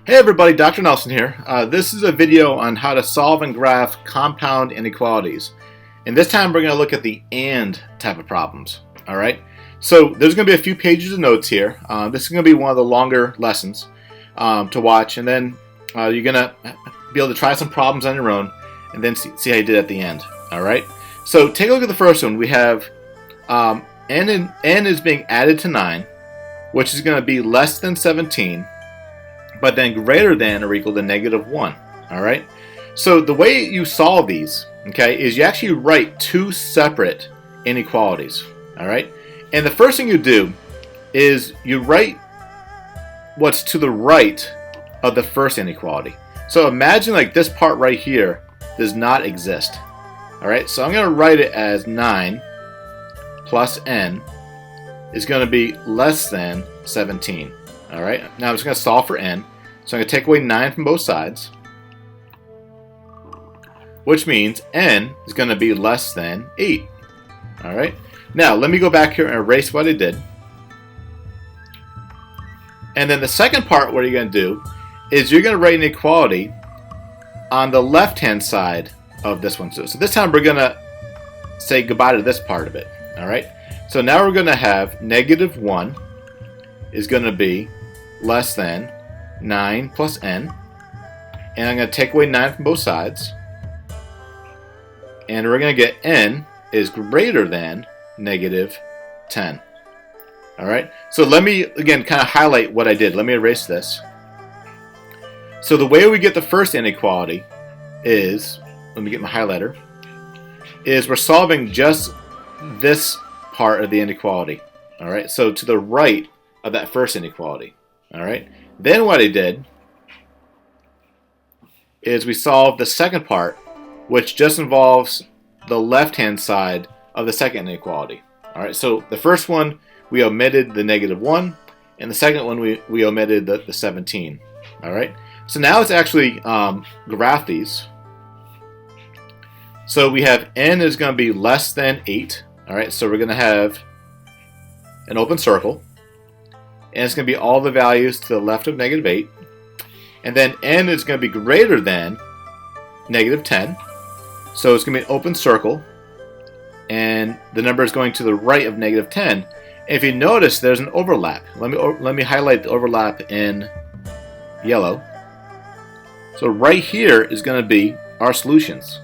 Hey everybody, Dr. Nelson here. This is a video on how to solve and graph compound inequalities. And this time we're going to look at the AND type of problems. Alright, so there's going to be a few pages of notes here. This is going to be one of the longer lessons to watch, and then you're going to be able to try some problems on your own and then see how you did at the end. Alright, so take a look at the first one. We have n is being added to 9, which is going to be less than 17. But then greater than or equal to -1. All right. So the way you solve these, okay, is you actually write two separate inequalities. All right. And the first thing you do is you write what's to the right of the first inequality. So imagine like this part right here does not exist. All right. So I'm going to write it as 9 plus n is going to be less than 17. All right, now I'm just going to solve for n. So I'm going to take away 9 from both sides, which means n is going to be less than 8. All right, now let me go back here and erase what I did. And then the second part, what you're going to do is you're going to write an equality on the left-hand side of this one. So this time we're going to say goodbye to this part of it. All right, so now we're going to have -1 is going to be less than 9 plus n, and I'm going to take away 9 from both sides, and we're going to get n is greater than -10. Alright, so let me again kind of highlight what I did. Let me erase this. So the way we get the first inequality is, let me get my highlighter, is we're solving just this part of the inequality. Alright, so to the right of that first inequality. Alright, then what I did is we solved the second part, which just involves the left hand side of the second inequality. Alright, so the first one we omitted the -1, and the second one we omitted the 17. Alright, so now let's actually graph these. So we have n is going to be less than 8. Alright, so we're going to have an open circle, and it's going to be all the values to the left of -8, and then n is going to be greater than -10, so it's going to be an open circle, and the number is going to the right of -10. And if you notice, there's an overlap. Let me highlight the overlap in yellow. So right here is going to be our solutions.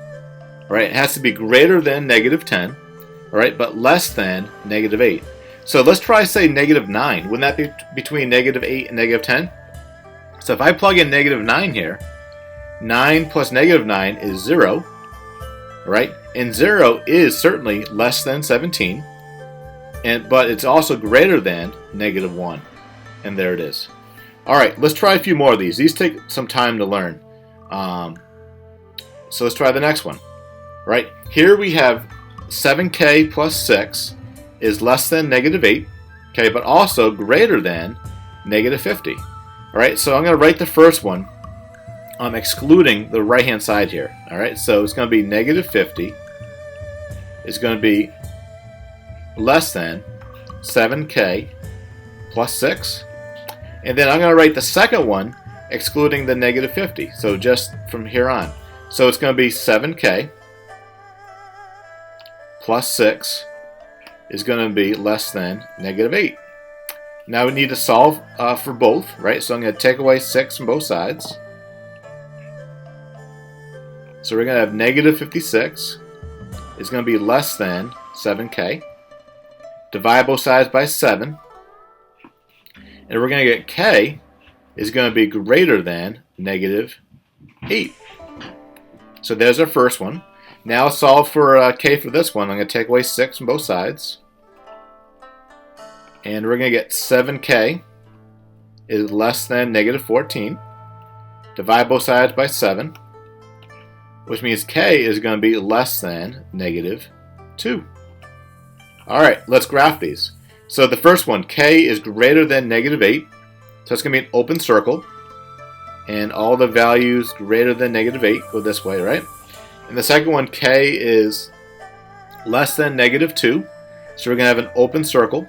All right, it has to be greater than -10, all right, but less than -8. So let's try, say, -9. Wouldn't that be between -8 and -10? So if I plug in -9 here, 9 plus -9 is 0, right? And 0 is certainly less than 17, but it's also greater than -1. And there it is. All right, let's try a few more of these. These take some time to learn. So let's try the next one. Right, here we have 7k plus 6 is less than -8, okay, but also greater than -50. All right, so I'm going to write the first one, excluding the right-hand side here. All right, so it's going to be -50 is going to be less than 7k plus 6, and then I'm going to write the second one, excluding the -50. So just from here on, so it's going to be 7k plus 6 is going to be less than -8. Now we need to solve for both, right? So I'm going to take away 6 from both sides. So we're going to have -56 is going to be less than 7k. Divide both sides by 7. And we're going to get k is going to be greater than -8. So there's our first one. Now solve for k for this one. I'm going to take away 6 from both sides. And we're going to get 7k is less than -14. Divide both sides by 7, which means k is going to be less than -2. Alright, let's graph these. So the first one, k is greater than -8. So it's going to be an open circle. And all the values greater than -8 go this way, right? And the second one, k is less than -2. So we're going to have an open circle.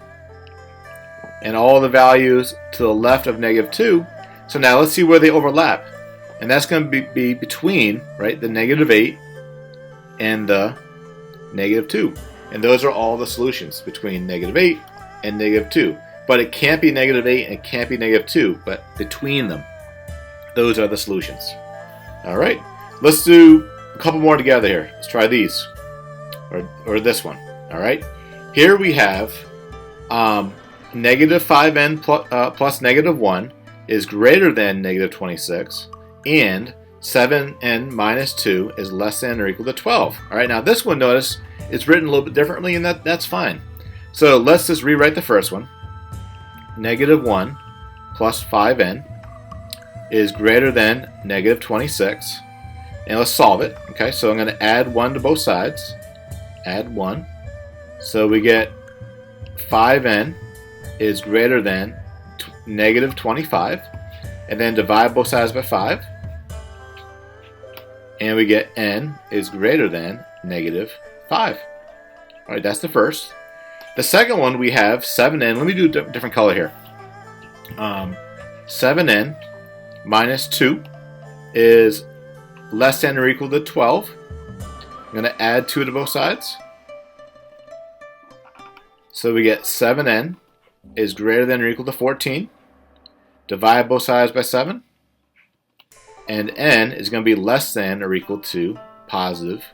And all the values to the left of -2 So now let's see where they overlap. And that's going to be between, right, the -8 and the -2. And those are all the solutions between -8 and -2. But it can't be -8 and it can't be -2, but between them, those are the solutions. All right, let's do a couple more together here. Let's try these, or this one. All right, here we have -5n plus -1 is greater than -26, and 7n minus 2 is less than or equal to 12. All right, now this one, notice, it's written a little bit differently, and that's fine. So let's just rewrite the first one. -1 plus 5n is greater than -26. And let's solve it. Okay, so I'm going to add 1 to both sides. Add 1. So we get 5n is greater than -25. And then divide both sides by 5. And we get n is greater than -5. Alright, that's the first. The second one, we have 7n. Let me do a different color here. 7n minus 2 is less than or equal to 12. I'm going to add 2 to both sides. So we get 7n is greater than or equal to 14. Divide both sides by 7. And n is going to be less than or equal to positive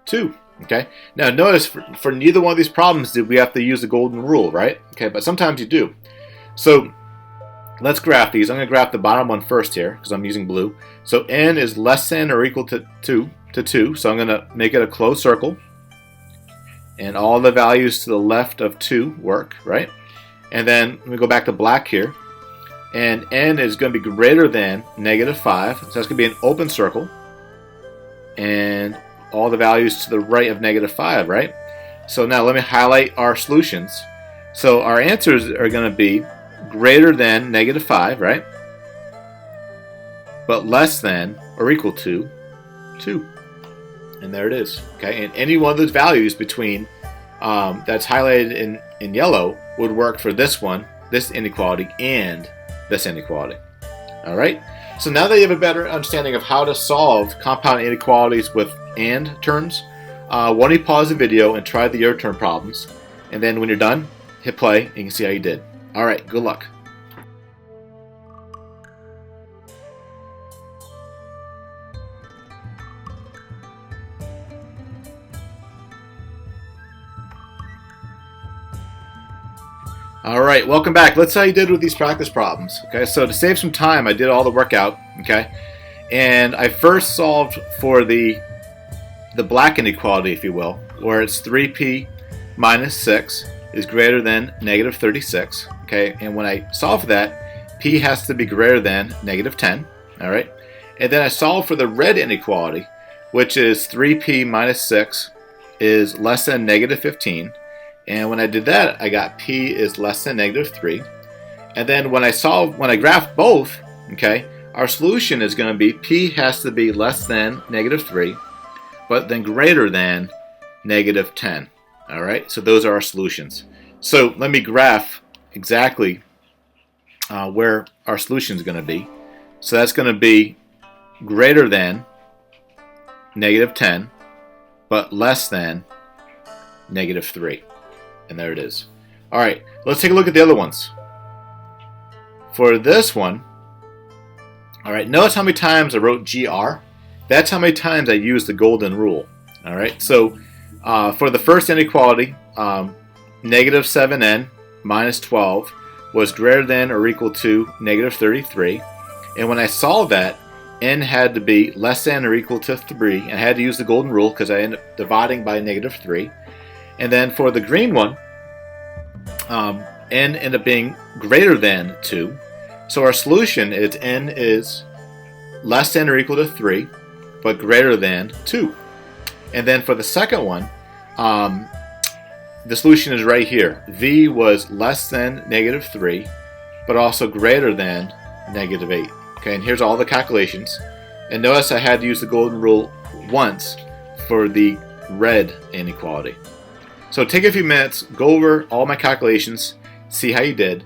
2. Okay. Now notice for neither one of these problems did we have to use the golden rule, right? Okay, but sometimes you do. So let's graph these. I'm going to graph the bottom one first here because I'm using blue. So n is less than or equal to 2. So I'm going to make it a closed circle. And all the values to the left of 2 work, right? And then we go back to black here. And n is going to be greater than -5. So that's going to be an open circle. And all the values to the right of -5, right? So now let me highlight our solutions. So our answers are going to be greater than -5, right? But less than or equal to 2. And there it is. Okay, and any one of those values between that's highlighted in yellow would work for this one, this inequality, and this inequality. All right. So now that you have a better understanding of how to solve compound inequalities with and terms, why don't you pause the video and try the your term problems, and then when you're done, hit play and you can see how you did. All right. Good luck. Alright, welcome back. Let's see how you did with these practice problems. Okay, so to save some time, I did all the workout, okay? And I first solved for the black inequality, if you will, where it's 3p minus 6 is greater than -36, okay? And when I solve for that, p has to be greater than -10, alright? And then I solved for the red inequality, which is 3p minus 6 is less than -15. And when I did that, I got p is less than -3. And then when I graph both, okay, our solution is going to be p has to be less than -3, but then greater than -10. All right, so those are our solutions. So let me graph exactly where our solution is going to be. So that's going to be greater than -10, but less than -3. And there it is. All right, let's take a look at the other ones. For this one, all right, notice how many times I wrote GR. That's how many times I used the golden rule. All right, so for the first inequality, -7n minus 12 was greater than or equal to -33. And when I solved that, n had to be less than or equal to 3. And I had to use the golden rule because I ended up dividing by -3. And then for the green one, n ended up being greater than 2. So our solution is n is less than or equal to 3, but greater than 2. And then for the second one, the solution is right here. V was less than -3, but also greater than -8. Okay, and here's all the calculations. And notice I had to use the golden rule once for the red inequality. So take a few minutes, go over all my calculations, see how you did.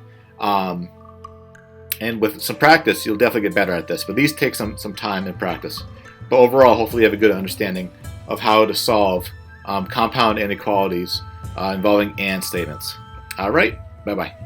And with some practice, you'll definitely get better at this. But these take some time and practice. But overall, hopefully you have a good understanding of how to solve compound inequalities involving and statements. All right, bye-bye.